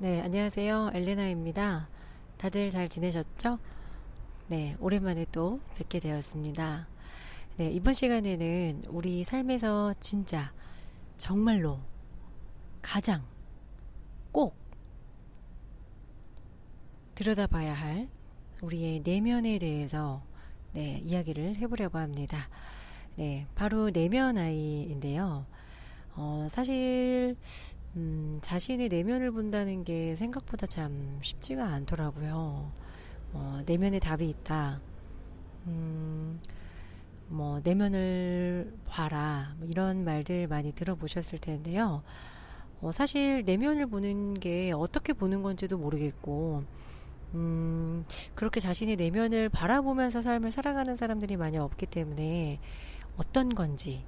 네, 안녕하세요. 엘레나입니다. 다들 잘 지내셨죠? 네, 오랜만에 또 뵙게 되었습니다. 네, 이번 시간에는 우리 삶에서 진짜 정말로 가장 꼭 들여다봐야 할 우리의 내면에 대해서 이야기를 해보려고 합니다. 네, 바로 내면 아이인데요. 사실 자신의 내면을 본다는 게 생각보다 참 쉽지가 않더라고요. 내면에 답이 있다. 음, 내면을 봐라. 뭐 이런 말들 많이 들어보셨을 텐데요. 사실 내면을 보는 게 어떻게 보는 건지도 모르겠고, 그렇게 자신의 내면을 바라보면서 삶을 살아가는 사람들이 많이 없기 때문에 어떤 건지,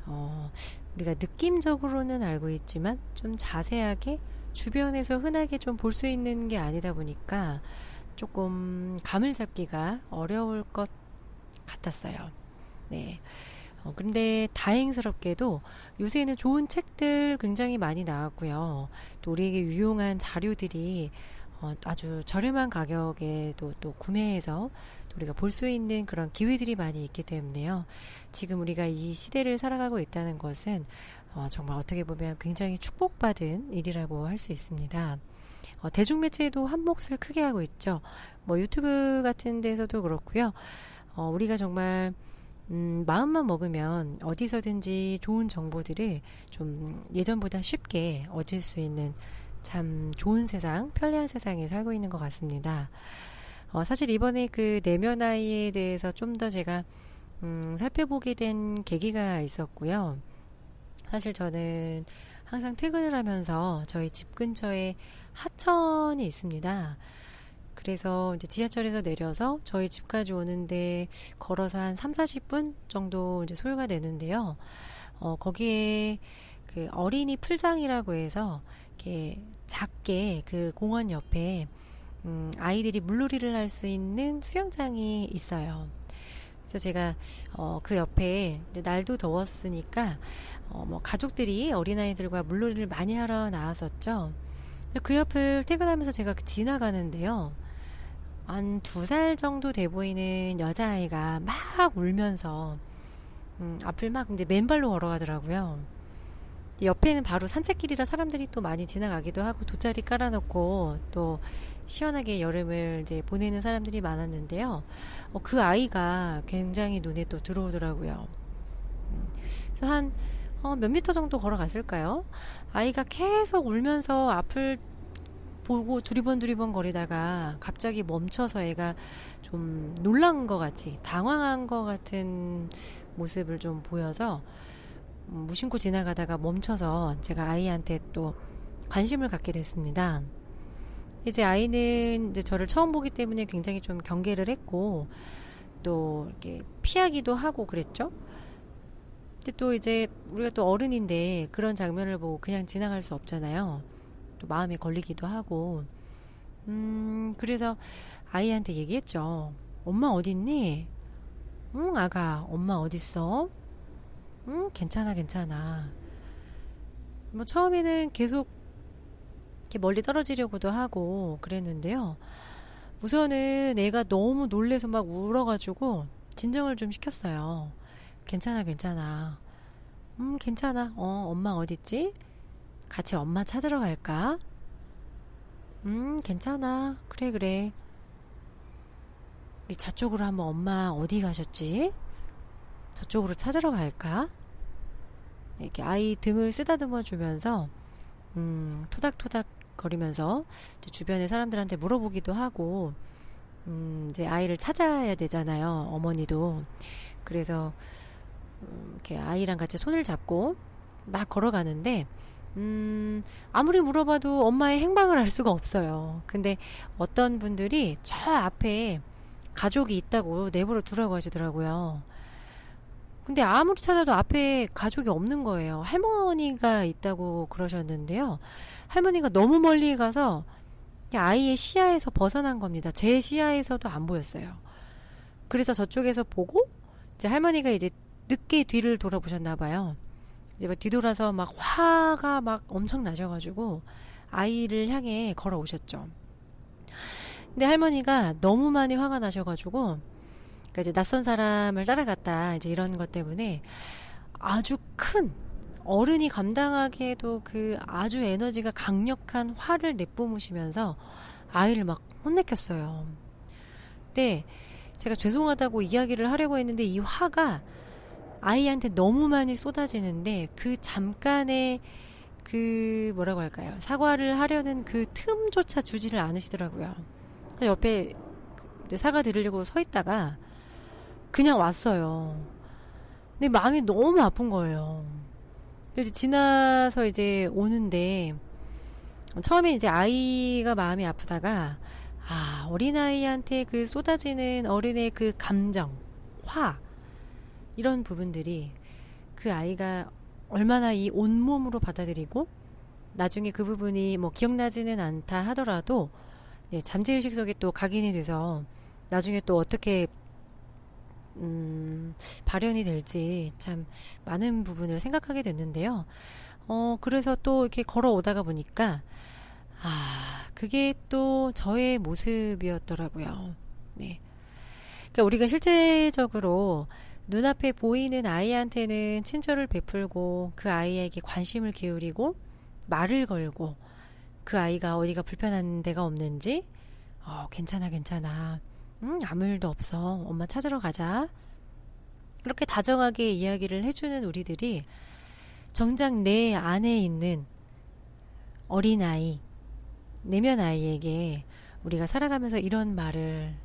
어, 우리가 느낌적으로는 알고 있지만 좀 자세하게 주변에서 흔하게 좀 볼 수 있는 게 아니다 보니까 조금 감을 잡기가 어려울 것 같았어요. 네. 근데 다행스럽게도 요새는 좋은 책들 굉장히 많이 나왔고요. 또 우리에게 유용한 자료들이 아주 저렴한 가격에도 또 구매해서 또 우리가 볼 수 있는 그런 기회들이 많이 있기 때문에요. 지금 우리가 이 시대를 살아가고 있다는 것은 정말 어떻게 보면 굉장히 축복받은 일이라고 할 수 있습니다. 대중매체도 한 몫을 크게 하고 있죠. 뭐 유튜브 같은 데서도 그렇고요. 우리가 정말 마음만 먹으면 어디서든지 좋은 정보들을 좀 예전보다 쉽게 얻을 수 있는 참 좋은 세상, 편리한 세상에 살고 있는 것 같습니다. 사실 이번에 그 내면 아이에 대해서 좀 더 제가 살펴보게 된 계기가 있었고요. 사실 저는 항상 퇴근을 하면서 저희 집 근처에 하천이 있습니다. 그래서 이제 지하철에서 내려서 저희 집까지 오는데 걸어서 한 3, 40분 정도 이제 소요가 되는데요. 거기에 그 어린이 풀장이라고 해서 이렇게 작게 그 공원 옆에 아이들이 물놀이를 할 수 있는 수영장이 있어요. 그래서 제가 그 옆에 이제 날도 더웠으니까 뭐 가족들이 어린아이들과 물놀이를 많이 하러 나왔었죠. 그 옆을 퇴근하면서 제가 지나가는데요. 한 2살 정도 돼 보이는 여자아이가 막 울면서 앞을 막 이제 맨발로 걸어가더라고요. 옆에는 바로 산책길이라 사람들이 또 많이 지나가기도 하고 돗자리 깔아놓고 또 시원하게 여름을 이제 보내는 사람들이 많았는데요. 그 아이가 굉장히 눈에 또 들어오더라고요. 그래서 한 몇 미터 정도 걸어갔을까요? 아이가 계속 울면서 앞을 보고 두리번 거리다가 갑자기 멈춰서 애가 좀 놀란 것 같이 당황한 것 같은 모습을 좀 보여서 무심코 지나가다가 멈춰서 제가 아이한테 또 관심을 갖게 됐습니다. 이제 아이는 이제 저를 처음 보기 때문에 굉장히 좀 경계를 했고 또 이렇게 피하기도 하고 그랬죠. 근데 또 이제 우리가 또 어른인데 그런 장면을 보고 그냥 지나갈 수 없잖아요. 또 마음에 걸리기도 하고 그래서 아이한테 얘기했죠. 엄마 어딨니? 응 아가 엄마 어딨어? 응 괜찮아 괜찮아. 뭐 처음에는 계속 이렇게 멀리 떨어지려고도 하고 그랬는데요. 우선은 애가 너무 놀래서 막 울어가지고 진정을 좀 시켰어요. 괜찮아 괜찮아. 괜찮아. 엄마 어딨지? 같이 엄마 찾으러 갈까? 괜찮아. 그래, 그래. 우리 저쪽으로 한번 엄마 어디 가셨지? 저쪽으로 찾으러 갈까? 이렇게 아이 등을 쓰다듬어 주면서, 토닥토닥 거리면서 주변의 사람들한테 물어보기도 하고, 이제 아이를 찾아야 되잖아요. 어머니도. 그래서, 이렇게 아이랑 같이 손을 잡고 막 걸어가는데, 아무리 물어봐도 엄마의 행방을 알 수가 없어요. 근데 어떤 분들이 저 앞에 가족이 있다고 내버려 두라고 하시더라고요. 근데 아무리 찾아도 앞에 가족이 없는 거예요. 할머니가 있다고 그러셨는데요. 할머니가 너무 멀리 가서 아이의 시야에서 벗어난 겁니다. 제 시야에서도 안 보였어요. 그래서 저쪽에서 보고 이제 할머니가 이제 늦게 뒤를 돌아보셨나 봐요. 이제 막 뒤돌아서 막 화가 막 엄청 나셔가지고 아이를 향해 걸어오셨죠. 근데 할머니가 너무 많이 화가 나셔가지고, 그러니까 이제 낯선 사람을 따라갔다, 이제 이런 것 때문에 아주 큰, 어른이 감당하기에도 그 아주 에너지가 강력한 화를 내뿜으시면서 아이를 막 혼내켰어요. 근데 제가 죄송하다고 이야기를 하려고 했는데 이 화가 아이한테 너무 많이 쏟아지는데 그 잠깐의 그 뭐라고 할까요? 사과를 하려는 그 틈조차 주지를 않으시더라고요. 그래서 옆에 이제 사과 드리려고 서 있다가 그냥 왔어요. 근데 마음이 너무 아픈 거예요. 그래서 지나서 이제 오는데 처음에 이제 아이가 마음이 아프다가 어린아이한테 그 쏟아지는 어른의 그 감정, 화 이런 부분들이 그 아이가 얼마나 이 온몸으로 받아들이고 나중에 그 부분이 뭐 기억나지는 않다 하더라도 네, 잠재의식 속에 또 각인이 돼서 나중에 또 어떻게 발현이 될지 참 많은 부분을 생각하게 됐는데요. 그래서 또 이렇게 걸어오다가 보니까 그게 또 저의 모습이었더라고요. 네. 그러니까 우리가 실제적으로 눈앞에 보이는 아이한테는 친절을 베풀고 그 아이에게 관심을 기울이고 말을 걸고 그 아이가 어디가 불편한 데가 없는지 괜찮아 괜찮아 아무 일도 없어 엄마 찾으러 가자 이렇게 다정하게 이야기를 해주는 우리들이 정작 내 안에 있는 어린아이 내면 아이에게 우리가 살아가면서 이런 말을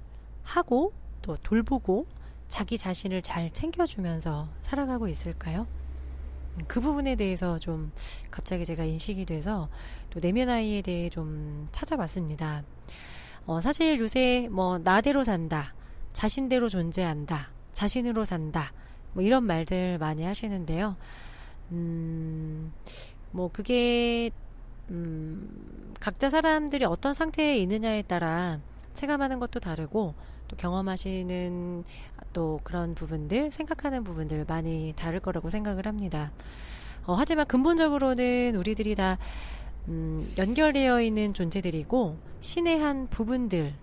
하고 또 돌보고 자기 자신을 잘 챙겨주면서 살아가고 있을까요? 그 부분에 대해서 좀 갑자기 제가 인식이 돼서 또 내면 아이에 대해 좀 찾아봤습니다. 사실 요새 뭐 나대로 산다, 자신대로 존재한다, 자신으로 산다, 뭐 이런 말들 많이 하시는데요. 뭐 그게 각자 사람들이 어떤 상태에 있느냐에 따라 체감하는 것도 다르고 또 경험하시는 또 그런 부분들, 생각하는 부분들 많이 다를 거라고 생각을 합니다. 하지만 근본적으로는 우리들이 다 연결되어 있는 존재들이고 신의 한 부분들이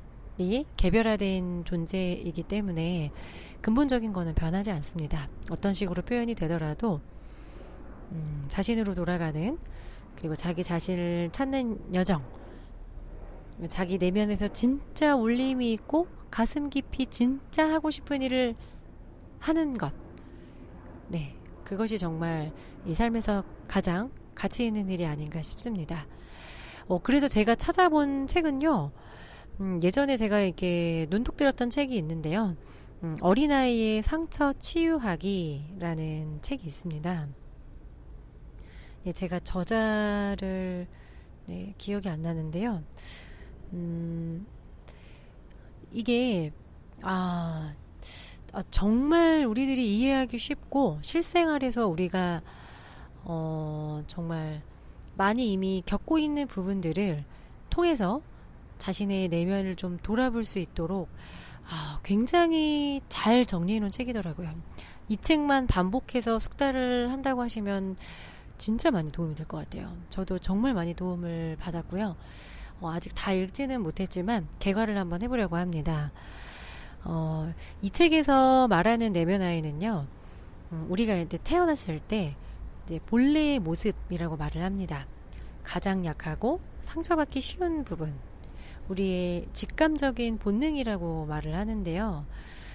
개별화된 존재이기 때문에 근본적인 거는 변하지 않습니다. 어떤 식으로 표현이 되더라도 자신으로 돌아가는 그리고 자기 자신을 찾는 여정 자기 내면에서 진짜 울림이 있고 가슴 깊이 진짜 하고 싶은 일을 하는 것 네, 그것이 정말 이 삶에서 가장 가치 있는 일이 아닌가 싶습니다. 그래서 제가 찾아본 책은요 예전에 제가 이렇게 눈독 들였던 책이 있는데요 어린아이의 상처 치유하기라는 책이 있습니다. 네, 제가 저자를 네, 기억이 안 나는데요. 이게 정말 우리들이 이해하기 쉽고 실생활에서 우리가 정말 많이 이미 겪고 있는 부분들을 통해서 자신의 내면을 좀 돌아볼 수 있도록 굉장히 잘 정리해 놓은 책이더라고요. 이 책만 반복해서 숙달을 한다고 하시면 진짜 많이 도움이 될 것 같아요. 저도 정말 많이 도움을 받았고요. 아직 다 읽지는 못했지만 개괄을 한번 해보려고 합니다. 이 책에서 말하는 내면 아이는요, 우리가 이제 태어났을 때 이제 본래의 모습이라고 말을 합니다. 가장 약하고 상처받기 쉬운 부분, 우리의 직감적인 본능이라고 말을 하는데요.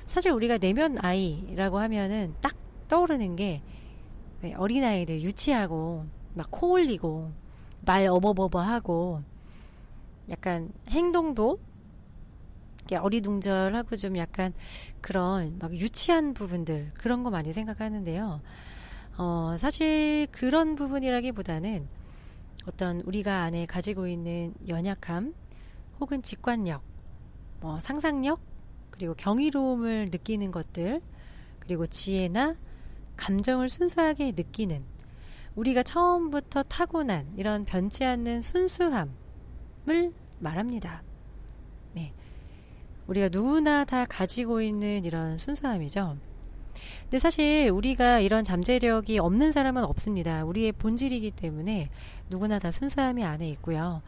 사실 우리가 내면 아이라고 하면은 딱 떠오르는 게 어린아이들 유치하고 막 코 올리고 말 어버버버하고 약간 행동도 어리둥절하고 좀 약간 그런 막 유치한 부분들 그런 거 많이 생각하는데요. 사실 그런 부분이라기보다는 어떤 우리가 안에 가지고 있는 연약함 혹은 직관력, 상상력 그리고 경이로움을 느끼는 것들 그리고 지혜나 감정을 순수하게 느끼는 우리가 처음부터 타고난 이런 변치 않는 순수함을 말합니다. 네. 우리가 누구나 다 가지고 있는 이런 순수함이죠. 근데 사실 우리가 이런 잠재력이 없는 사람은 없습니다. 우리의 본질이기 때문에 누구나 다 순수함이 안에 있고요.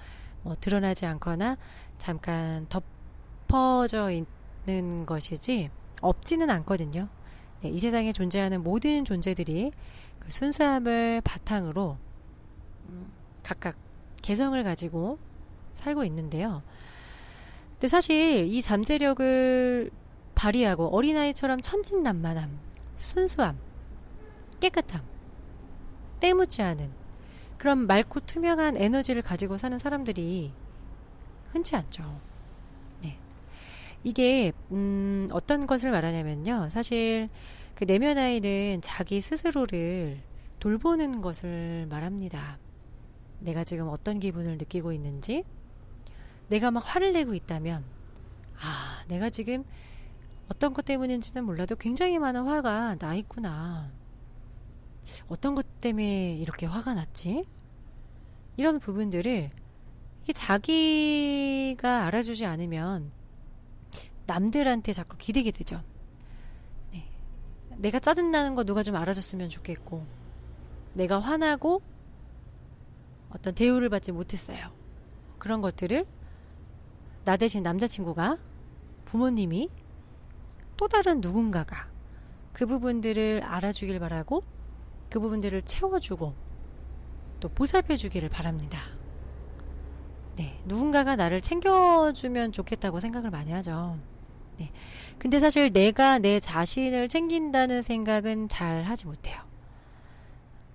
드러나지 않거나 잠깐 덮어져 있는 것이지 없지는 않거든요. 네, 이 세상에 존재하는 모든 존재들이 그 순수함을 바탕으로 각각 개성을 가지고 살고 있는데요. 근데 사실 이 잠재력을 발휘하고 어린아이처럼 천진난만함, 순수함, 깨끗함, 때묻지 않은 그런 맑고 투명한 에너지를 가지고 사는 사람들이 흔치 않죠. 네. 이게 어떤 것을 말하냐면요. 사실 그 내면 아이는 자기 스스로를 돌보는 것을 말합니다. 내가 지금 어떤 기분을 느끼고 있는지, 내가 막 화를 내고 있다면, 내가 지금 어떤 것 때문인지는 몰라도 굉장히 많은 화가 나 있구나. 어떤 것 때문에 이렇게 화가 났지? 이런 부분들을 이게 자기가 알아주지 않으면 남들한테 자꾸 기대게 되죠. 네. 내가 짜증나는 거 누가 좀 알아줬으면 좋겠고, 내가 화나고 어떤 대우를 받지 못했어요. 그런 것들을 나 대신 남자친구가, 부모님이, 또 다른 누군가가 그 부분들을 알아주길 바라고 그 부분들을 채워주고 또 보살펴주기를 바랍니다. 네, 누군가가 나를 챙겨주면 좋겠다고 생각을 많이 하죠. 네, 근데 사실 내가 내 자신을 챙긴다는 생각은 잘 하지 못해요.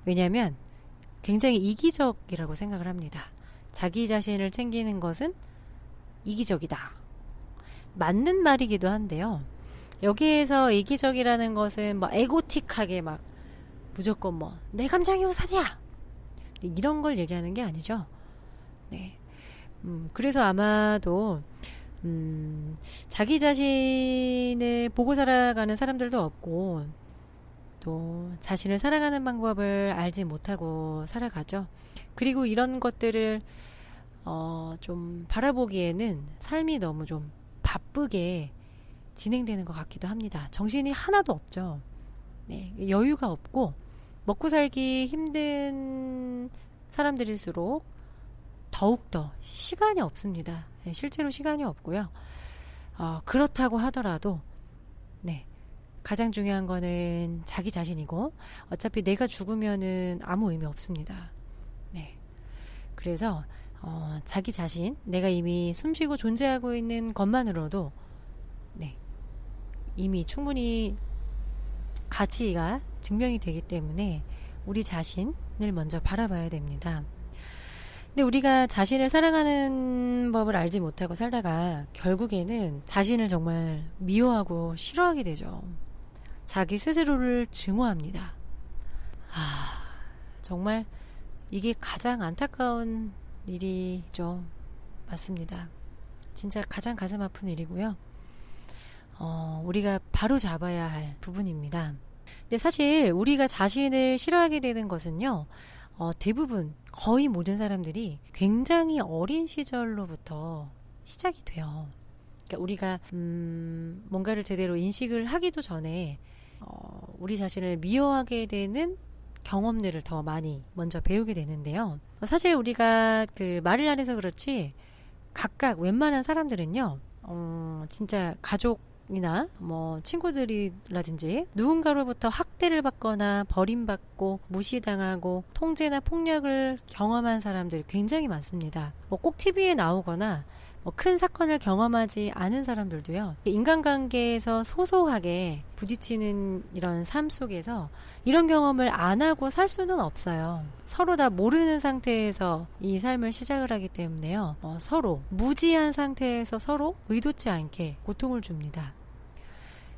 왜냐하면 굉장히 이기적이라고 생각을 합니다. 자기 자신을 챙기는 것은 이기적이다. 맞는 말이기도 한데요. 여기에서 이기적이라는 것은 에고틱하게 무조건 내 감정이 우선이야! 이런 걸 얘기하는 게 아니죠. 네. 그래서 아마도, 자기 자신을 보고 살아가는 사람들도 없고, 또 자신을 사랑하는 방법을 알지 못하고 살아가죠. 그리고 이런 것들을, 좀 바라보기에는 삶이 너무 좀 바쁘게 진행되는 것 같기도 합니다. 정신이 하나도 없죠. 네, 여유가 없고 먹고 살기 힘든 사람들일수록 더욱더 시간이 없습니다. 네, 실제로 시간이 없고요. 그렇다고 하더라도 네, 가장 중요한 거는 자기 자신이고 어차피 내가 죽으면은 아무 의미 없습니다. 네, 그래서 자기 자신, 내가 이미 숨쉬고 존재하고 있는 것만으로도 네, 이미 충분히 가치가 증명이 되기 때문에 우리 자신을 먼저 바라봐야 됩니다. 근데 우리가 자신을 사랑하는 법을 알지 못하고 살다가 결국에는 자신을 정말 미워하고 싫어하게 되죠. 자기 스스로를 증오합니다. 정말 이게 가장 안타까운 일이죠. 맞습니다. 진짜 가장 가슴 아픈 일이고요. 우리가 바로 잡아야 할 부분입니다. 근데 사실 우리가 자신을 싫어하게 되는 것은요, 대부분 거의 모든 사람들이 굉장히 어린 시절로부터 시작이 돼요. 그러니까 우리가 뭔가를 제대로 인식을 하기도 전에 우리 자신을 미워하게 되는 경험들을 더 많이 먼저 배우게 되는데요. 사실 우리가 그 말을 안 해서 그렇지 각각 웬만한 사람들은요, 진짜 가족이나 친구들이라든지 누군가로부터 학대를 받거나 버림받고 무시당하고 통제나 폭력을 경험한 사람들 굉장히 많습니다. 꼭 TV에 나오거나 큰 사건을 경험하지 않은 사람들도요, 인간관계에서 소소하게 부딪히는 이런 삶 속에서 이런 경험을 안 하고 살 수는 없어요. 서로 다 모르는 상태에서 이 삶을 시작을 하기 때문에요, 서로 무지한 상태에서 서로 의도치 않게 고통을 줍니다.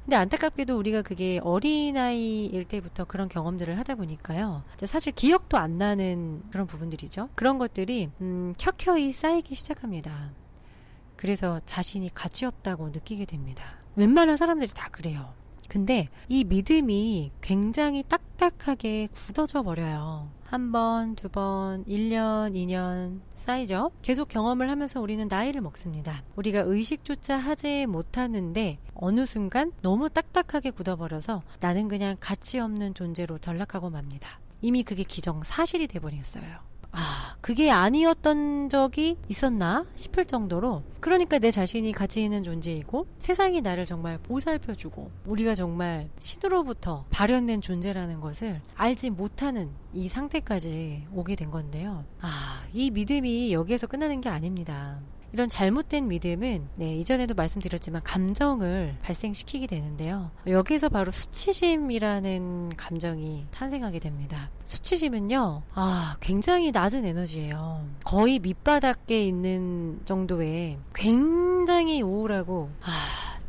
근데 안타깝게도 우리가 그게 어린아이일 때부터 그런 경험들을 하다 보니까요, 사실 기억도 안 나는 그런 부분들이죠. 그런 것들이 켜켜이 쌓이기 시작합니다. 그래서 자신이 가치 없다고 느끼게 됩니다. 웬만한 사람들이 다 그래요. 근데 이 믿음이 굉장히 딱딱하게 굳어져 버려요. 한 번, 두 번, 1년, 2년 쌓이죠. 계속 경험을 하면서 우리는 나이를 먹습니다. 우리가 의식조차 하지 못하는데 어느 순간 너무 딱딱하게 굳어버려서 나는 그냥 가치 없는 존재로 전락하고 맙니다. 이미 그게 기정사실이 돼버렸어요. 그게 아니었던 적이 있었나 싶을 정도로, 그러니까 내 자신이 가치 있는 존재이고 세상이 나를 정말 보살펴주고 우리가 정말 신으로부터 발현된 존재라는 것을 알지 못하는 이 상태까지 오게 된 건데요. 이 믿음이 여기에서 끝나는 게 아닙니다. 이런 잘못된 믿음은 이전에도 말씀드렸지만 감정을 발생시키게 되는데요. 여기에서 바로 수치심이라는 감정이 탄생하게 됩니다. 수치심은요, 굉장히 낮은 에너지예요. 거의 밑바닥에 있는 정도의 굉장히 우울하고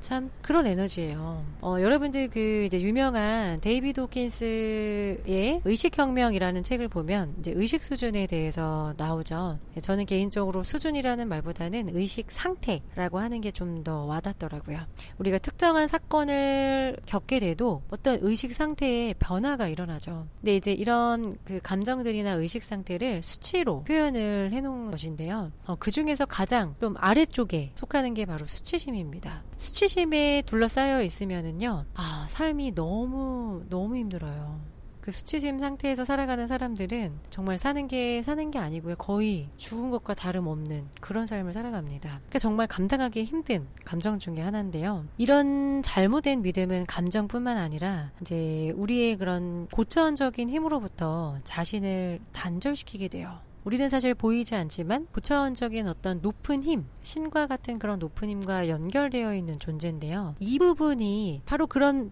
참 그런 에너지예요. 여러분들 그 이제 유명한 데이비드 호킨스의 의식혁명이라는 책을 보면 이제 의식 수준에 대해서 나오죠. 저는 개인적으로 수준이라는 말보다는 의식 상태라고 하는 게 좀 더 와닿더라고요. 우리가 특정한 사건을 겪게 돼도 어떤 의식 상태의 변화가 일어나죠. 근데 이제 이런 그 감정들이나 의식 상태를 수치로 표현을 해놓은 것인데요. 그 중에서 가장 좀 아래쪽에 속하는 게 바로 수치심입니다. 수치심에 둘러싸여 있으면은요, 삶이 너무 힘들어요. 그 수치심 상태에서 살아가는 사람들은 정말 사는 게 아니고요. 거의 죽은 것과 다름없는 그런 삶을 살아갑니다. 그러니까 정말 감당하기 힘든 감정 중에 하나인데요. 이런 잘못된 믿음은 감정뿐만 아니라 이제 우리의 그런 고차원적인 힘으로부터 자신을 단절시키게 돼요. 우리는 사실 보이지 않지만 고차원적인 어떤 높은 힘, 신과 같은 그런 높은 힘과 연결되어 있는 존재인데요. 이 부분이 바로 그런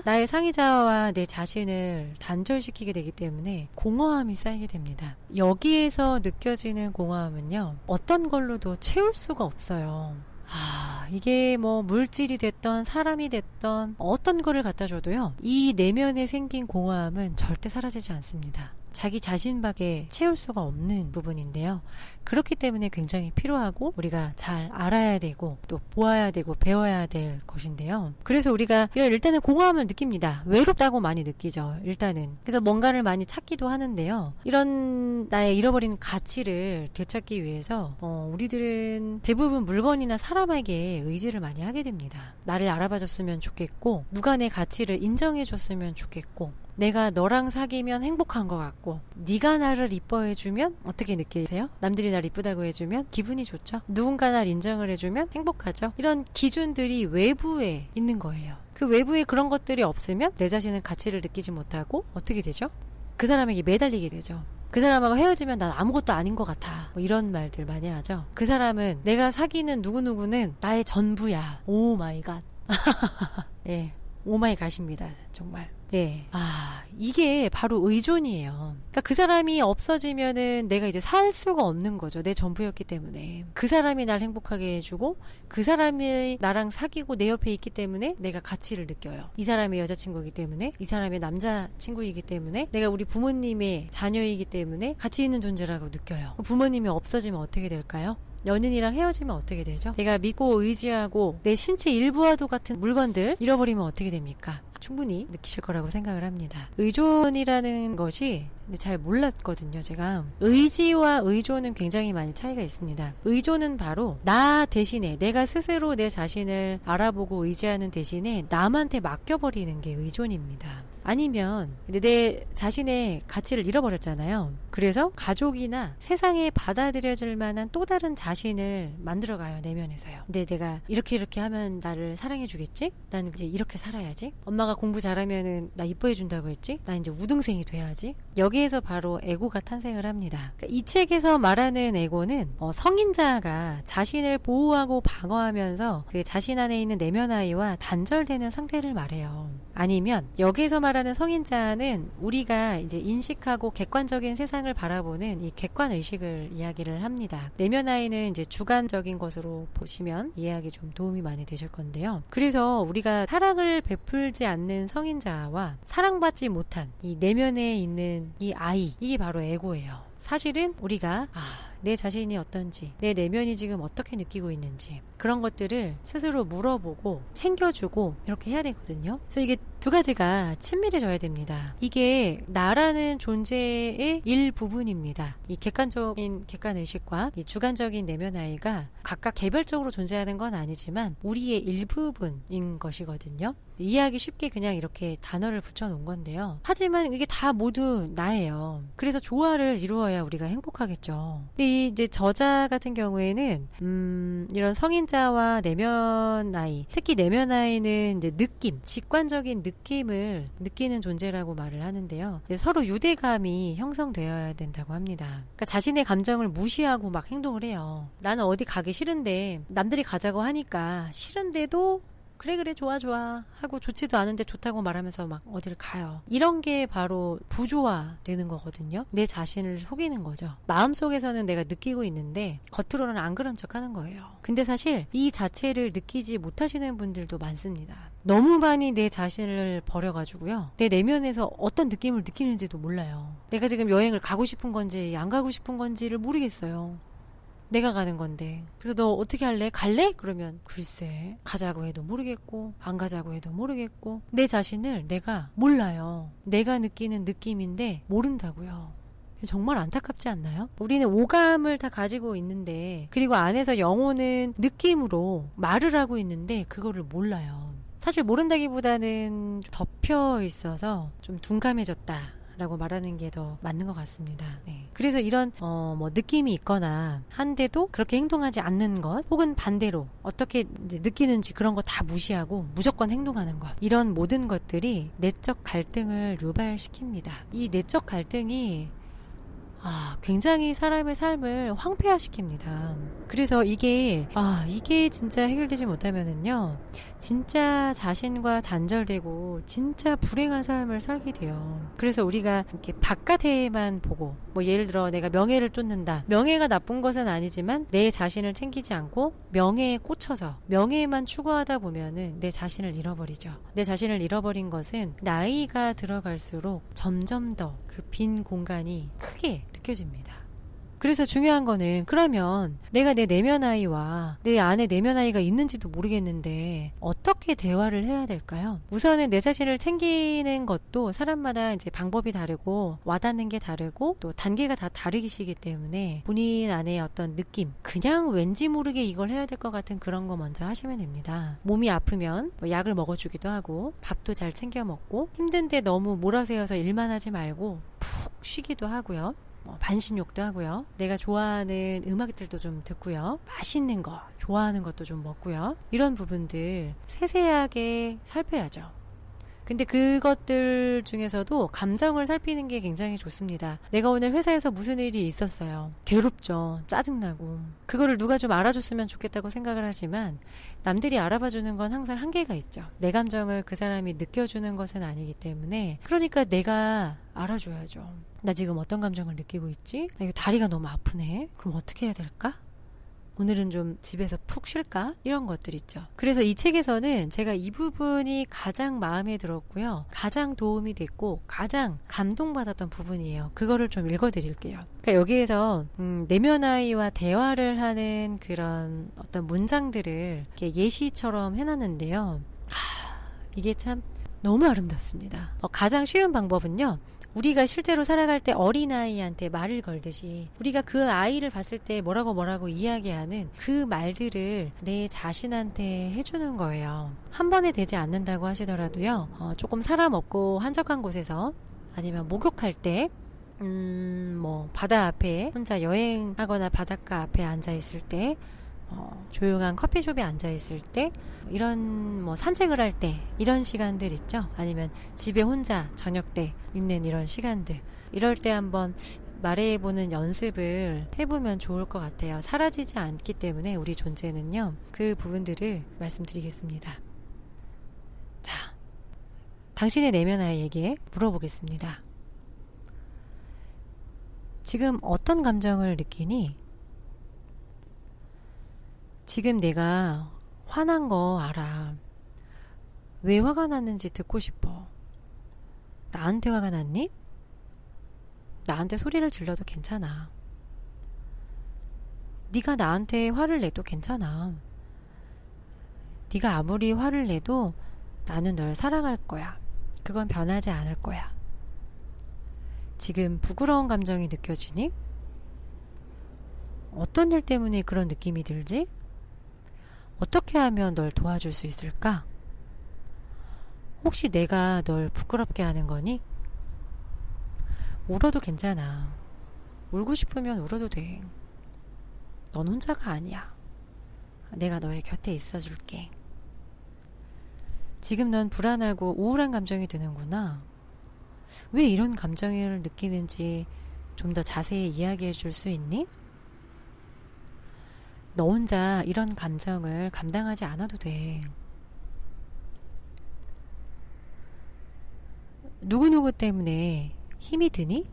나의 상의자와 내 자신을 단절시키게 되기 때문에 공허함이 쌓이게 됩니다. 여기에서 느껴지는 공허함은요, 어떤 걸로도 채울 수가 없어요. 이게 뭐 물질이 됐던 사람이 됐던 어떤 거를 갖다 줘도요, 이 내면에 생긴 공허함은 절대 사라지지 않습니다. 자기 자신밖에 채울 수가 없는 부분인데요. 그렇기 때문에 굉장히 필요하고 우리가 잘 알아야 되고 또 보아야 되고 배워야 될 것인데요. 그래서 우리가 일단은 공허함을 느낍니다. 외롭다고 많이 느끼죠. 일단은. 그래서 뭔가를 많이 찾기도 하는데요. 이런 나의 잃어버린 가치를 되찾기 위해서 우리들은 대부분 물건이나 사람에게 의지를 많이 하게 됩니다. 나를 알아봐줬으면 좋겠고 누가 내 가치를 인정해줬으면 좋겠고 내가 너랑 사귀면 행복한 것 같고 네가 나를 이뻐해주면 어떻게 느끼세요? 남들이 날 이쁘다고 해주면 기분이 좋죠? 누군가 날 인정을 해주면 행복하죠? 이런 기준들이 외부에 있는 거예요. 그 외부에 그런 것들이 없으면 내 자신은 가치를 느끼지 못하고 어떻게 되죠? 그 사람에게 매달리게 되죠. 그 사람하고 헤어지면 난 아무것도 아닌 것 같아. 이런 말들 많이 하죠. 그 사람은 내가 사귀는 누구누구는 나의 전부야. 오 마이 갓. 예, 오 마이 갓입니다. 정말. 네. 이게 바로 의존이에요. 그러니까 그 사람이 없어지면은 내가 이제 살 수가 없는 거죠. 내 전부였기 때문에. 그 사람이 날 행복하게 해주고 그 사람이 나랑 사귀고 내 옆에 있기 때문에 내가 가치를 느껴요. 이 사람의 여자친구이기 때문에, 이 사람의 남자친구이기 때문에, 내가 우리 부모님의 자녀이기 때문에 가치 있는 존재라고 느껴요. 부모님이 없어지면 어떻게 될까요? 연인이랑 헤어지면 어떻게 되죠? 내가 믿고 의지하고 내 신체 일부와도 같은 물건들 잃어버리면 어떻게 됩니까? 충분히 느끼실 거라고 생각을 합니다. 의존이라는 것이 잘 몰랐거든요, 제가. 의지와 의존은 굉장히 많이 차이가 있습니다. 의존은 바로 나 대신에 내가 스스로 내 자신을 알아보고 의지하는 대신에 남한테 맡겨버리는 게 의존입니다. 아니면 내 자신의 가치를 잃어버렸잖아요. 그래서 가족이나 세상에 받아들여질 만한 또 다른 자신을 만들어가요, 내면에서요. 근데 내가 이렇게 하면 나를 사랑해주겠지? 난 이제 이렇게 살아야지. 엄마가 공부 잘하면은 나 이뻐해준다고 했지? 나 이제 우등생이 돼야지. 여기에서 바로 에고가 탄생을 합니다. 그러니까 이 책에서 말하는 에고는 성인자가 자신을 보호하고 방어하면서 그 자신 안에 있는 내면 아이와 단절되는 상태를 말해요. 아니면 여기에서 말하는 성인자는 우리가 이제 인식하고 객관적인 세상을 바라보는 이 객관 의식을 이야기를 합니다. 내면 아이는 이제 주관적인 것으로 보시면 이해하기 좀 도움이 많이 되실 건데요. 그래서 우리가 사랑을 베풀지 않는 성인자와 사랑받지 못한 이 내면에 있는 이 아이, 이게 바로 에고예요. 사실은 우리가 내 자신이 어떤지, 내 내면이 지금 어떻게 느끼고 있는지 그런 것들을 스스로 물어보고 챙겨주고 이렇게 해야 되거든요. 그래서 이게 두 가지가 친밀해져야 됩니다. 이게 나라는 존재의 일부분입니다. 이 객관적인 객관의식과 이 주관적인 내면 아이가 각각 개별적으로 존재하는 건 아니지만 우리의 일부분인 것이거든요. 이해하기 쉽게 그냥 이렇게 단어를 붙여놓은 건데요. 하지만 이게 다 모두 나예요. 그래서 조화를 이루어야 우리가 행복하겠죠. 근데 이제 저자 같은 경우에는 이런 성인자와 내면 아이, 특히 내면 아이는 이제 느낌, 직관적인 느낌을 느끼는 존재라고 말을 하는데요. 서로 유대감이 형성되어야 된다고 합니다. 그러니까 자신의 감정을 무시하고 막 행동을 해요. 나는 어디 가기 싫은데 남들이 가자고 하니까 싫은데도 그래 좋아 하고 좋지도 않은데 좋다고 말하면서 막 어디를 가요. 이런 게 바로 부조화 되는 거거든요. 내 자신을 속이는 거죠. 마음속에서는 내가 느끼고 있는데 겉으로는 안 그런 척 하는 거예요. 근데 사실 이 자체를 느끼지 못하시는 분들도 많습니다. 너무 많이 내 자신을 버려가지고요. 내 내면에서 어떤 느낌을 느끼는지도 몰라요. 내가 지금 여행을 가고 싶은 건지 안 가고 싶은 건지를 모르겠어요. 내가 가는 건데. 그래서 너 어떻게 할래? 갈래? 그러면 글쎄 가자고 해도 모르겠고 안 가자고 해도 모르겠고 내 자신을 내가 몰라요. 내가 느끼는 느낌인데 모른다고요. 정말 안타깝지 않나요? 우리는 오감을 다 가지고 있는데 그리고 안에서 영혼은 느낌으로 말을 하고 있는데 그거를 몰라요. 사실 모른다기보다는 덮여 있어서 좀 둔감해졌다 라고 말하는 게 더 맞는 것 같습니다. 네. 그래서 이런 뭐 느낌이 있거나 한데도 그렇게 행동하지 않는 것 혹은 반대로 어떻게 이제 느끼는지 그런 거 다 무시하고 무조건 행동하는 것 이런 모든 것들이 내적 갈등을 유발시킵니다. 이 내적 갈등이 굉장히 사람의 삶을 황폐화시킵니다. 그래서 이게 진짜 해결되지 못하면은요, 진짜 자신과 단절되고 진짜 불행한 삶을 살게 돼요. 그래서 우리가 이렇게 바깥에만 보고, 뭐 예를 들어 내가 명예를 쫓는다. 명예가 나쁜 것은 아니지만 내 자신을 챙기지 않고 명예에 꽂혀서 명예만 추구하다 보면은 내 자신을 잃어버리죠. 내 자신을 잃어버린 것은 나이가 들어갈수록 점점 더 그 빈 공간이 크게 느껴집니다. 그래서 중요한 거는 그러면 내가 내 내면 아이와 내 안에 내면 아이가 있는지도 모르겠는데 어떻게 대화를 해야 될까요? 우선은 내 자신을 챙기는 것도 사람마다 이제 방법이 다르고 와닿는 게 다르고 또 단계가 다 다르시기 때문에 본인 안에 어떤 느낌 그냥 왠지 모르게 이걸 해야 될 것 같은 그런 거 먼저 하시면 됩니다. 몸이 아프면 뭐 약을 먹어주기도 하고 밥도 잘 챙겨 먹고 힘든데 너무 몰아세워서 일만 하지 말고 푹 쉬기도 하고요. 반신욕도 하고요. 내가 좋아하는 음악들도 좀 듣고요. 맛있는 거, 좋아하는 것도 좀 먹고요. 이런 부분들 세세하게 살펴야죠. 근데 그것들 중에서도 감정을 살피는 게 굉장히 좋습니다. 내가 오늘 회사에서 무슨 일이 있었어요. 괴롭죠. 짜증나고. 그거를 누가 좀 알아줬으면 좋겠다고 생각을 하지만 남들이 알아봐주는 건 항상 한계가 있죠. 내 감정을 그 사람이 느껴주는 것은 아니기 때문에 그러니까 내가 알아줘야죠. 나 지금 어떤 감정을 느끼고 있지? 나 이거 다리가 너무 아프네. 그럼 어떻게 해야 될까? 오늘은 좀 집에서 푹 쉴까? 이런 것들 있죠. 그래서 이 책에서는 제가 이 부분이 가장 마음에 들었고요. 가장 도움이 됐고 가장 감동받았던 부분이에요. 그거를 좀 읽어드릴게요. 그러니까 여기에서 내면 아이와 대화를 하는 그런 어떤 문장들을 이렇게 예시처럼 해놨는데요. 이게 참 너무 아름답습니다. 가장 쉬운 방법은요. 우리가 실제로 살아갈 때 어린아이한테 말을 걸듯이 우리가 그 아이를 봤을 때 뭐라고 이야기하는 그 말들을 내 자신한테 해주는 거예요. 한 번에 되지 않는다고 하시더라도요. 조금 사람 없고 한적한 곳에서 아니면 목욕할 때 뭐 바다 앞에 혼자 여행하거나 바닷가 앞에 앉아있을 때 조용한 커피숍에 앉아있을 때 이런 뭐 산책을 할 때 이런 시간들 있죠. 아니면 집에 혼자 저녁 때 있는 이런 시간들 이럴 때 한번 말해보는 연습을 해보면 좋을 것 같아요. 사라지지 않기 때문에 우리 존재는요. 그 부분들을 말씀드리겠습니다. 자, 당신의 내면 아이에게 물어보겠습니다. 지금 어떤 감정을 느끼니? 지금 내가 화난 거 알아. 왜 화가 났는지 듣고 싶어. 나한테 화가 났니? 나한테 소리를 질러도 괜찮아. 네가 나한테 화를 내도 괜찮아. 네가 아무리 화를 내도 나는 널 사랑할 거야. 그건 변하지 않을 거야. 지금 부끄러운 감정이 느껴지니? 어떤 일 때문에 그런 느낌이 들지? 어떻게 하면 널 도와줄 수 있을까? 혹시 내가 널 부끄럽게 하는 거니? 울어도 괜찮아. 울고 싶으면 울어도 돼. 넌 혼자가 아니야. 내가 너의 곁에 있어 줄게. 지금 넌 불안하고 우울한 감정이 드는구나. 왜 이런 감정을 느끼는지 좀 더 자세히 이야기해 줄 수 있니? 너 혼자 이런 감정을 감당하지 않아도 돼. 누구누구 때문에 힘이 드니?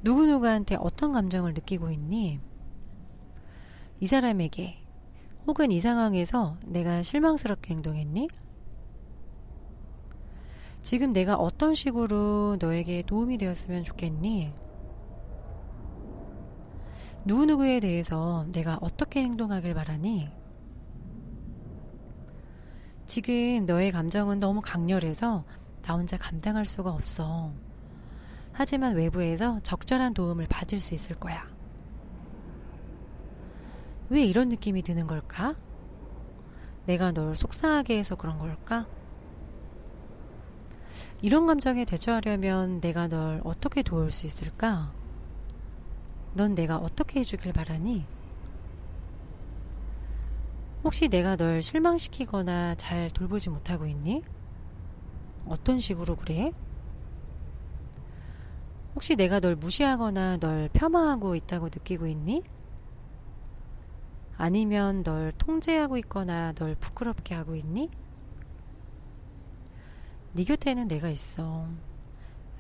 누구누구한테 어떤 감정을 느끼고 있니? 이 사람에게 혹은 이 상황에서 내가 실망스럽게 행동했니? 지금 내가 어떤 식으로 너에게 도움이 되었으면 좋겠니? 누구누구에 대해서 내가 어떻게 행동하길 바라니? 지금 너의 감정은 너무 강렬해서 나 혼자 감당할 수가 없어. 하지만 외부에서 적절한 도움을 받을 수 있을 거야. 왜 이런 느낌이 드는 걸까? 내가 널 속상하게 해서 그런 걸까? 이런 감정에 대처하려면 내가 널 어떻게 도울 수 있을까? 넌 내가 어떻게 해주길 바라니? 혹시 내가 널 실망시키거나 잘 돌보지 못하고 있니? 어떤 식으로 그래? 혹시 내가 널 무시하거나 널 폄하하고 있다고 느끼고 있니? 아니면 널 통제하고 있거나 널 부끄럽게 하고 있니? 네 곁에는 내가 있어.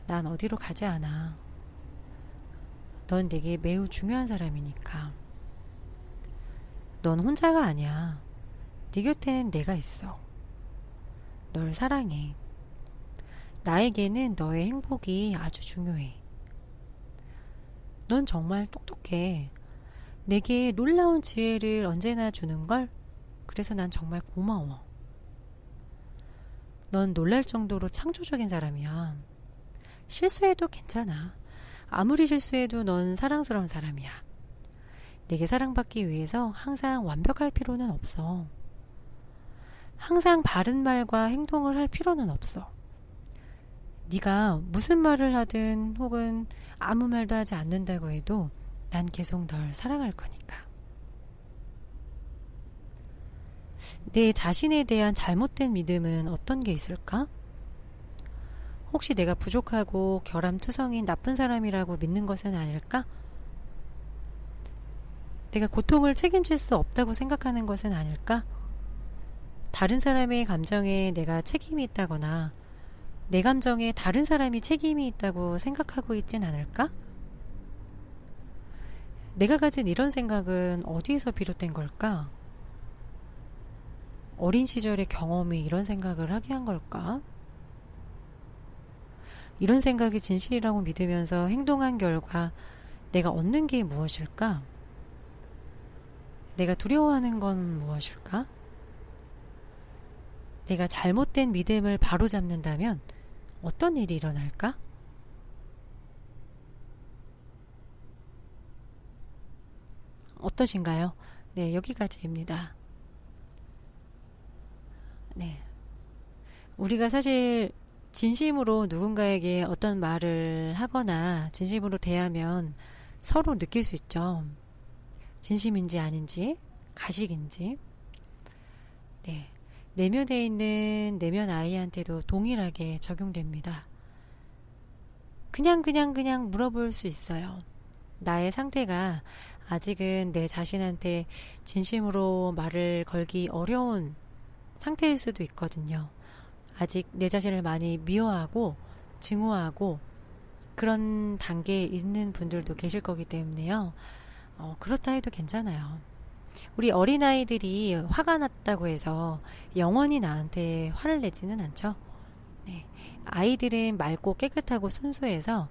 난 어디로 가지 않아. 넌 내게 매우 중요한 사람이니까. 넌 혼자가 아니야. 네 곁엔 내가 있어. 널 사랑해. 나에게는 너의 행복이 아주 중요해. 넌 정말 똑똑해. 내게 놀라운 지혜를 언제나 주는걸? 그래서 난 정말 고마워. 넌 놀랄 정도로 창조적인 사람이야. 실수해도 괜찮아. 아무리 실수해도 넌 사랑스러운 사람이야. 내게 사랑받기 위해서 항상 완벽할 필요는 없어. 항상 바른 말과 행동을 할 필요는 없어. 네가 무슨 말을 하든 혹은 아무 말도 하지 않는다고 해도 난 계속 널 사랑할 거니까. 내 자신에 대한 잘못된 믿음은 어떤 게 있을까? 혹시 내가 부족하고 결함투성인 나쁜 사람이라고 믿는 것은 아닐까? 내가 고통을 책임질 수 없다고 생각하는 것은 아닐까? 다른 사람의 감정에 내가 책임이 있다거나 내 감정에 다른 사람이 책임이 있다고 생각하고 있진 않을까? 내가 가진 이런 생각은 어디에서 비롯된 걸까? 어린 시절의 경험이 이런 생각을 하게 한 걸까? 이런 생각이 진실이라고 믿으면서 행동한 결과 내가 얻는 게 무엇일까? 내가 두려워하는 건 무엇일까? 내가 잘못된 믿음을 바로잡는다면 어떤 일이 일어날까? 어떠신가요? 네, 여기까지입니다. 네. 우리가 사실 진심으로 누군가에게 어떤 말을 하거나 진심으로 대하면 서로 느낄 수 있죠. 진심인지 아닌지, 가식인지. 네. 내면에 있는 내면 아이한테도 동일하게 적용됩니다. 그냥 물어볼 수 있어요. 나의 상태가 아직은 내 자신한테 진심으로 말을 걸기 어려운 상태일 수도 있거든요. 아직 내 자신을 많이 미워하고 증오하고 그런 단계에 있는 분들도 계실 거기 때문에요. 그렇다 해도 괜찮아요. 우리 어린아이들이 화가 났다고 해서 영원히 나한테 화를 내지는 않죠. 네. 아이들은 맑고 깨끗하고 순수해서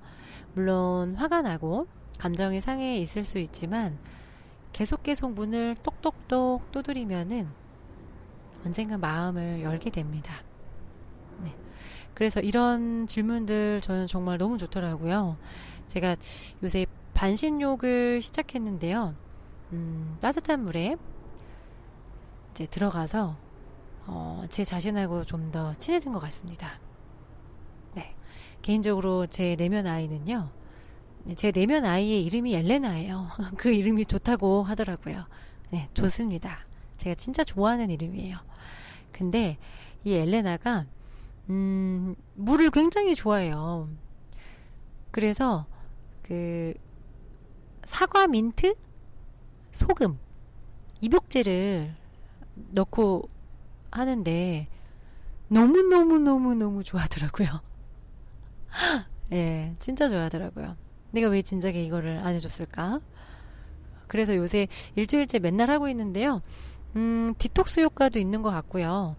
물론 화가 나고 감정이 상해 있을 수 있지만 계속 문을 똑똑똑 두드리면은 언젠가 마음을 열게 됩니다. 네. 그래서 이런 질문들 저는 정말 너무 좋더라고요. 제가 요새 반신욕을 시작했는데요. 따뜻한 물에 이제 들어가서 제 자신하고 좀 더 친해진 것 같습니다. 네. 개인적으로 제 내면 아이는요. 제 내면 아이의 이름이 엘레나예요. 그 이름이 좋다고 하더라고요. 네, 좋습니다. 제가 진짜 좋아하는 이름이에요. 근데 이 엘레나가 물을 굉장히 좋아해요. 그래서 그 사과, 민트, 소금, 입욕제를 넣고 하는데 너무 좋아하더라고요. 예, 진짜 좋아하더라고요. 내가 왜 진작에 이거를 안 해줬을까? 그래서 요새 일주일째 맨날 하고 있는데요. 디톡스 효과도 있는 것 같고요.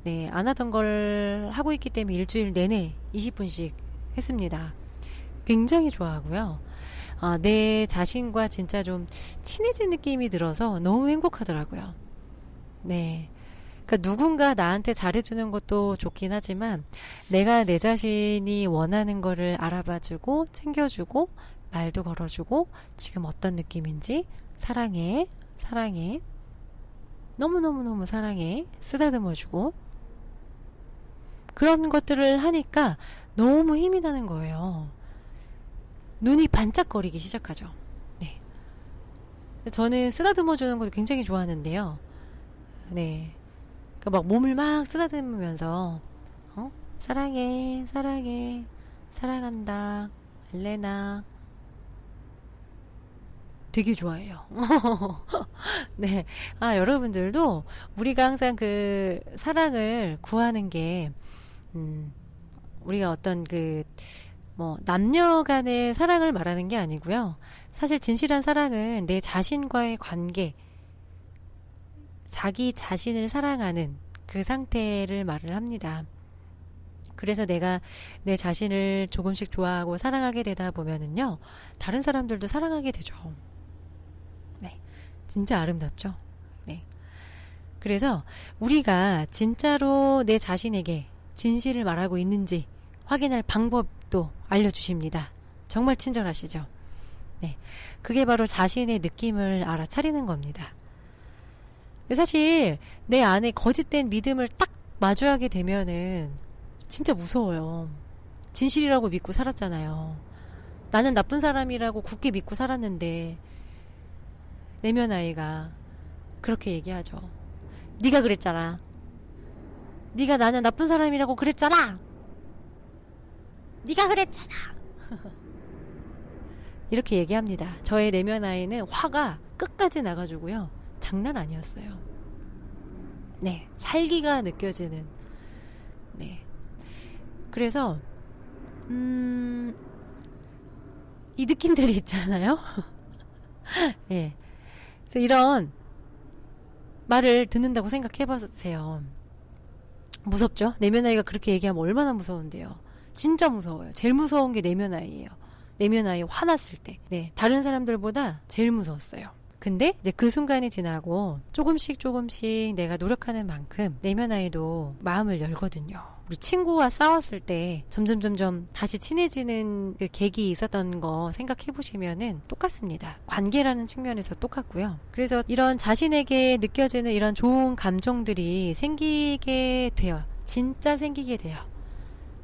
네, 안 하던 걸 하고 있기 때문에 일주일 내내 20분씩 했습니다. 굉장히 좋아하고요. 내 자신과 진짜 좀 친해진 느낌이 들어서 너무 행복하더라고요. 네. 그러니까 누군가 나한테 잘해주는 것도 좋긴 하지만 내가 내 자신이 원하는 거를 알아봐주고 챙겨주고 말도 걸어주고 지금 어떤 느낌인지 사랑해 너무너무 사랑해 쓰다듬어주고 그런 것들을 하니까 너무 힘이 나는 거예요. 눈이 반짝거리기 시작하죠. 네. 저는 쓰다듬어주는 것도 굉장히 좋아하는데요. 네. 막 몸을 막 쓰다듬으면서 사랑해 사랑한다 엘레나 되게 좋아해요. 네. 여러분들도 우리가 항상 그 사랑을 구하는 게 우리가 어떤 남녀 간의 사랑을 말하는 게 아니고요. 사실 진실한 사랑은 내 자신과의 관계, 자기 자신을 사랑하는 그 상태를 말을 합니다. 그래서 내가 내 자신을 조금씩 좋아하고 사랑하게 되다 보면은요, 다른 사람들도 사랑하게 되죠. 네. 진짜 아름답죠? 네. 그래서 우리가 진짜로 내 자신에게 진실을 말하고 있는지 확인할 방법도 알려주십니다. 정말 친절하시죠? 네. 그게 바로 자신의 느낌을 알아차리는 겁니다. 사실 내 안에 거짓된 믿음을 딱 마주하게 되면은 진짜 무서워요. 진실이라고 믿고 살았잖아요. 나는 나쁜 사람이라고 굳게 믿고 살았는데 내면 아이가 그렇게 얘기하죠. 네가 그랬잖아. 네가 나는 나쁜 사람이라고 그랬잖아. 네가 그랬잖아. 이렇게 얘기합니다. 저의 내면 아이는 화가 끝까지 나가지고요. 장난 아니었어요. 네, 살기가 느껴지는. 네. 그래서 이 느낌들이 있잖아요. 예. 그래서 이런 말을 듣는다고 생각해보세요. 무섭죠? 내면 아이가 그렇게 얘기하면 얼마나 무서운데요. 진짜 무서워요. 제일 무서운 게 내면 아이예요. 내면 아이 화났을 때. 네, 다른 사람들보다 제일 무서웠어요. 근데 이제 그 순간이 지나고 조금씩 내가 노력하는 만큼 내면 아이도 마음을 열거든요. 우리 친구와 싸웠을 때 점점 다시 친해지는 그 계기 있었던 거 생각해 보시면은 똑같습니다. 관계라는 측면에서 똑같고요. 그래서 이런 자신에게 느껴지는 이런 좋은 감정들이 생기게 돼요. 진짜 생기게 돼요.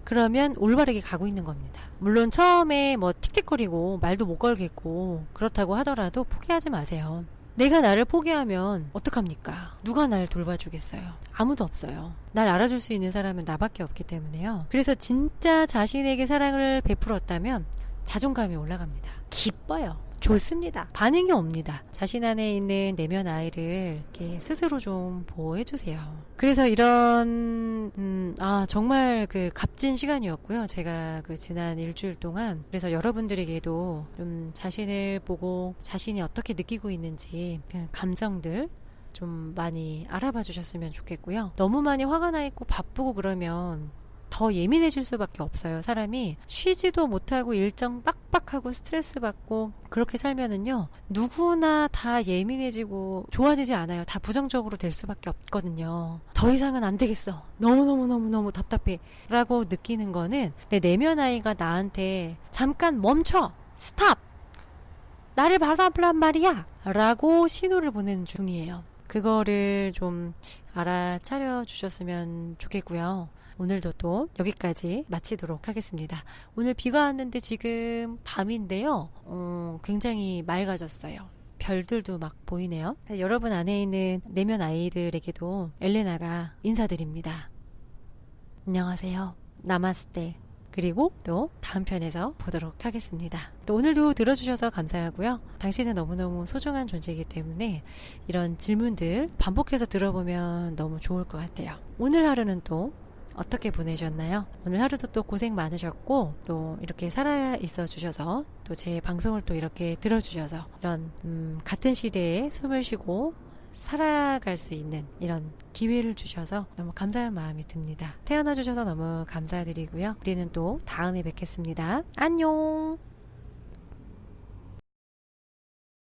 그러면 올바르게 가고 있는 겁니다. 물론 처음에 틱틱거리고 말도 못 걸겠고 그렇다고 하더라도 포기하지 마세요. 내가 나를 포기하면 어떡합니까? 누가 날 돌봐주겠어요? 아무도 없어요. 날 알아줄 수 있는 사람은 나밖에 없기 때문에요. 그래서 진짜 자신에게 사랑을 베풀었다면 자존감이 올라갑니다. 기뻐요. 좋습니다. 반응이 옵니다. 자신 안에 있는 내면 아이를 이렇게 스스로 좀 보호해주세요. 그래서 이런 정말 그 값진 시간이었고요. 제가 그 지난 일주일 동안 그래서 여러분들에게도 좀 자신을 보고 자신이 어떻게 느끼고 있는지 그 감정들 좀 많이 알아봐 주셨으면 좋겠고요. 너무 많이 화가 나 있고 바쁘고 그러면 더 예민해질 수밖에 없어요. 사람이 쉬지도 못하고 일정 빡빡하고 스트레스 받고 그렇게 살면은요, 누구나 다 예민해지고 좋아지지 않아요. 다 부정적으로 될 수밖에 없거든요. 더 이상은 안 되겠어. 너무너무너무너무 답답해. 라고 느끼는 거는 내 내면 아이가 나한테 잠깐 멈춰! 스탑! 나를 바라보란 말이야! 라고 신호를 보내는 중이에요. 그거를 좀 알아차려 주셨으면 좋겠고요. 오늘도 또 여기까지 마치도록 하겠습니다. 오늘 비가 왔는데 지금 밤인데요. 굉장히 맑아졌어요. 별들도 막 보이네요. 여러분 안에 있는 내면 아이들에게도 엘레나가 인사드립니다. 안녕하세요. 나마스테. 그리고 또 다음 편에서 보도록 하겠습니다. 또 오늘도 들어주셔서 감사하고요. 당신은 너무너무 소중한 존재이기 때문에 이런 질문들 반복해서 들어보면 너무 좋을 것 같아요. 오늘 하루는 또 어떻게 보내셨나요? 오늘 하루도 또 고생 많으셨고 또 이렇게 살아 있어 주셔서 또 제 방송을 또 이렇게 들어주셔서 이런 같은 시대에 숨을 쉬고 살아갈 수 있는 이런 기회를 주셔서 너무 감사한 마음이 듭니다. 태어나 주셔서 너무 감사드리고요. 우리는 또 다음에 뵙겠습니다. 안녕.